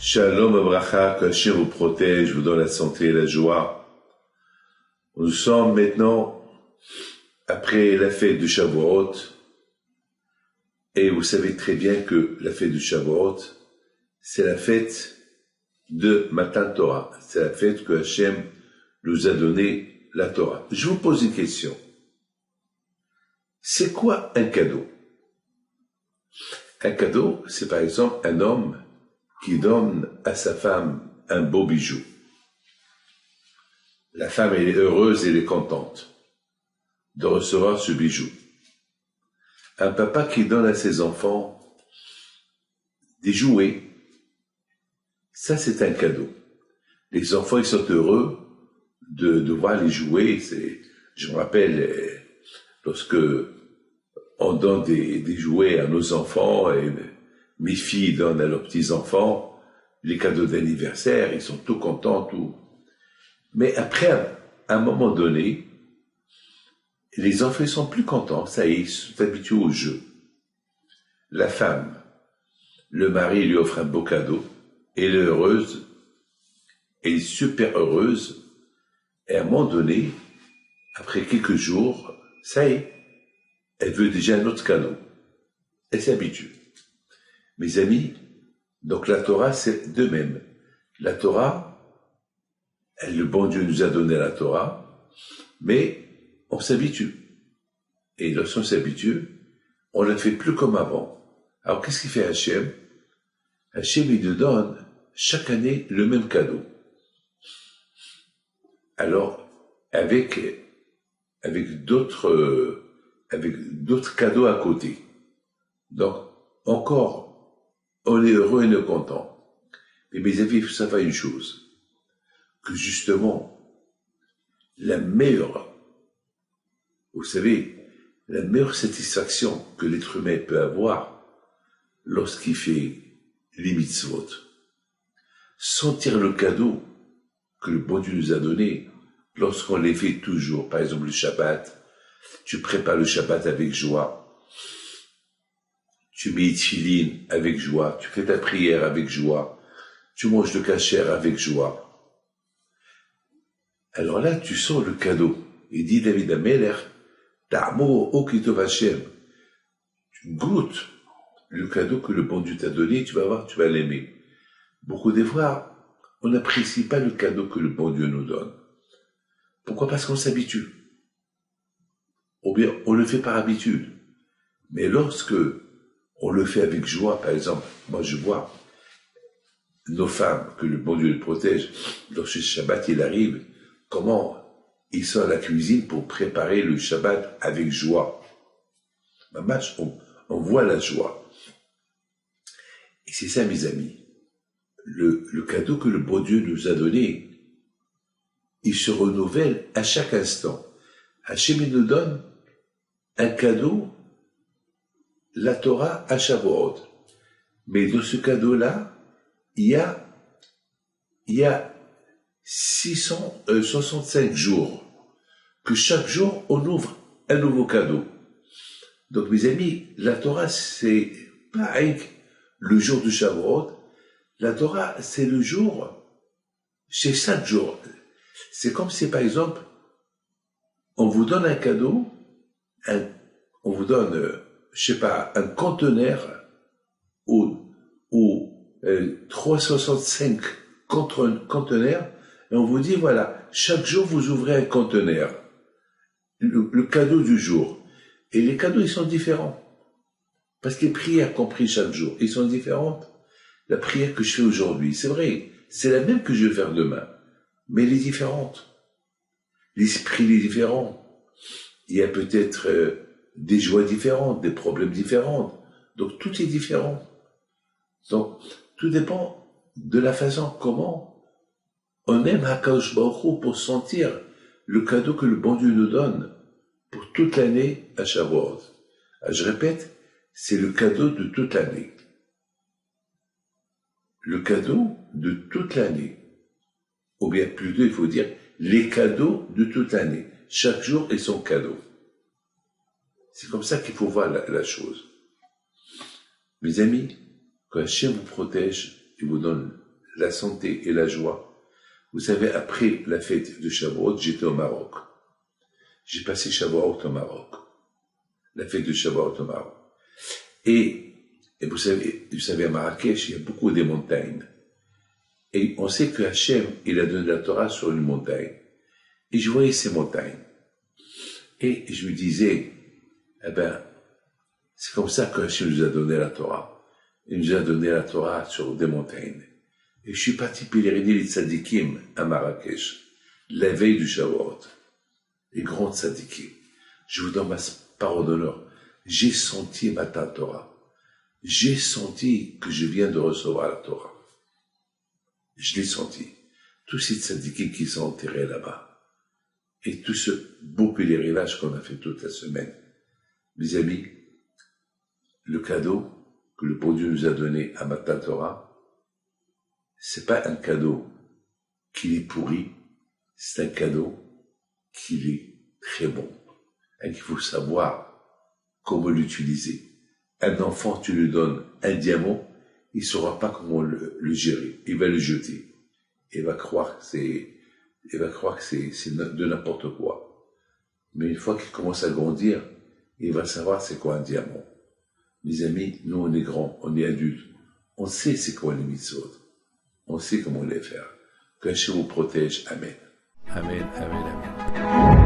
Shalom Abracha, que Hachem vous protège, vous donne la santé et la joie. Nous sommes maintenant après la fête de Shavuot, et vous savez très bien que la fête de Shavuot, c'est la fête de Matan Torah. C'est la fête que Hachem nous a donné la Torah. Je vous pose une question. C'est quoi un cadeau? Un cadeau, c'est par exemple un homme qui donne à sa femme un beau bijou. La femme, elle est heureuse, elle est contente de recevoir ce bijou. Un papa qui donne à ses enfants des jouets, ça c'est un cadeau. Les enfants, ils sont heureux de voir les jouets. Je me rappelle, lorsque on donne des jouets à nos enfants, et mes filles donnent à leurs petits-enfants les cadeaux d'anniversaire, ils sont tout contents, tout. Mais après, à un moment donné, les enfants sont plus contents, ça y est, ils sont habitués au jeu. La femme, le mari lui offre un beau cadeau, elle est heureuse, elle est super heureuse, et à un moment donné, après quelques jours, ça y est, elle veut déjà un autre cadeau. Elle s'habitue. Mes amis, donc la Torah, c'est de même. La Torah, le bon Dieu nous a donné la Torah, mais on s'habitue. Et lorsqu'on s'habitue, on ne fait plus comme avant. Alors qu'est-ce qu'il fait Hachem? Hachem, il nous donne chaque année le même cadeau. Alors, avec d'autres cadeaux à côté. Donc, encore, on est heureux et on est content. Mais mes amis, il faut savoir une chose, que justement, la meilleure, vous savez, la meilleure satisfaction que l'être humain peut avoir lorsqu'il fait les mitzvot, sentir le cadeau que le bon Dieu nous a donné, lorsqu'on les fait toujours, par exemple le Shabbat, tu prépares le Shabbat avec joie, tu mets tefillin avec joie, tu fais ta prière avec joie, tu manges le kasher avec joie. Alors là, tu sens le cadeau. Il dit David Ameler, Ta'amo okitov Hashem. Tu goûtes le cadeau que le bon Dieu t'a donné, tu vas voir, tu vas l'aimer. Beaucoup des fois, on n'apprécie pas le cadeau que le bon Dieu nous donne. Pourquoi? Parce qu'on s'habitue. Ou bien, on le fait par habitude. Mais lorsque on le fait avec joie, par exemple, moi je vois nos femmes, que le bon Dieu les protège, lorsque le Shabbat il arrive, comment ils sont à la cuisine pour préparer le Shabbat avec joie. On voit la joie. Et c'est ça, mes amis. Le cadeau que le bon Dieu nous a donné, il se renouvelle à chaque instant. Hachem nous donne un cadeau, la Torah à Shavuot. Mais dans ce cadeau-là, il y a 665 jours, que chaque jour, on ouvre un nouveau cadeau. Donc, mes amis, la Torah, c'est pas avec le jour de Shavuot. La Torah, c'est le jour, c'est chaque jour. C'est comme si, par exemple, on vous donne un cadeau, on vous donne, je sais pas, un conteneur ou 365 conteneurs, et on vous dit, voilà, chaque jour vous ouvrez un conteneur, le cadeau du jour. Et les cadeaux, ils sont différents. Parce que les prières qu'on prie chaque jour, ils sont différentes. La prière que je fais aujourd'hui, c'est vrai, c'est la même que je vais faire demain, mais elle est différente. L'esprit est différent. Il y a peut-être des joies différentes, des problèmes différents. Donc tout est différent. Donc tout dépend de la façon comment on aime HaKadosh Baruch Hu pour sentir le cadeau que le bon Dieu nous donne pour toute l'année à Shavuot. Je répète, c'est le cadeau de toute l'année. Le cadeau de toute l'année. Ou bien plutôt, il faut dire les cadeaux de toute l'année. Chaque jour est son cadeau. C'est comme ça qu'il faut voir la chose. Mes amis, quand Hachem vous protège, il vous donne la santé et la joie. Vous savez, après la fête de Shavuot, j'étais au Maroc. J'ai passé Shavuot au Maroc. La fête de Shavuot au Maroc. Et vous savez, à Marrakech, il y a beaucoup de montagnes. Et on sait que Hachem, il a donné la Torah sur une montagne. Et je voyais ces montagnes. Et je me disais, c'est comme ça que Hachem nous a donné la Torah. Il nous a donné la Torah sur des montagnes. Et je suis parti pèleriner les tzadikim à Marrakech, la veille du Shavuot. Les grands tzadikim. Je vous donne ma parole d'honneur. J'ai senti ma Torah. J'ai senti que je viens de recevoir la Torah. Je l'ai senti. Tous ces tzadikim qui sont enterrés là-bas. Et tout ce beau pèlerinage qu'on a fait toute la semaine. Mes amis, le cadeau que le bon Dieu nous a donné à Matan Torah, c'est pas un cadeau qui est pourri, c'est un cadeau qui est très bon. Et qu'il faut savoir comment l'utiliser. Un enfant, tu lui donnes un diamant, il saura pas comment le gérer. Il va le jeter. Il va croire que c'est de n'importe quoi. Mais une fois qu'il commence à grandir, il va savoir c'est quoi un diamant. Mes amis, nous on est grands, on est adultes. On sait c'est quoi les mitzvot. On sait comment les faire. Que Hachem vous protège. Amen. Amen, amen, amen.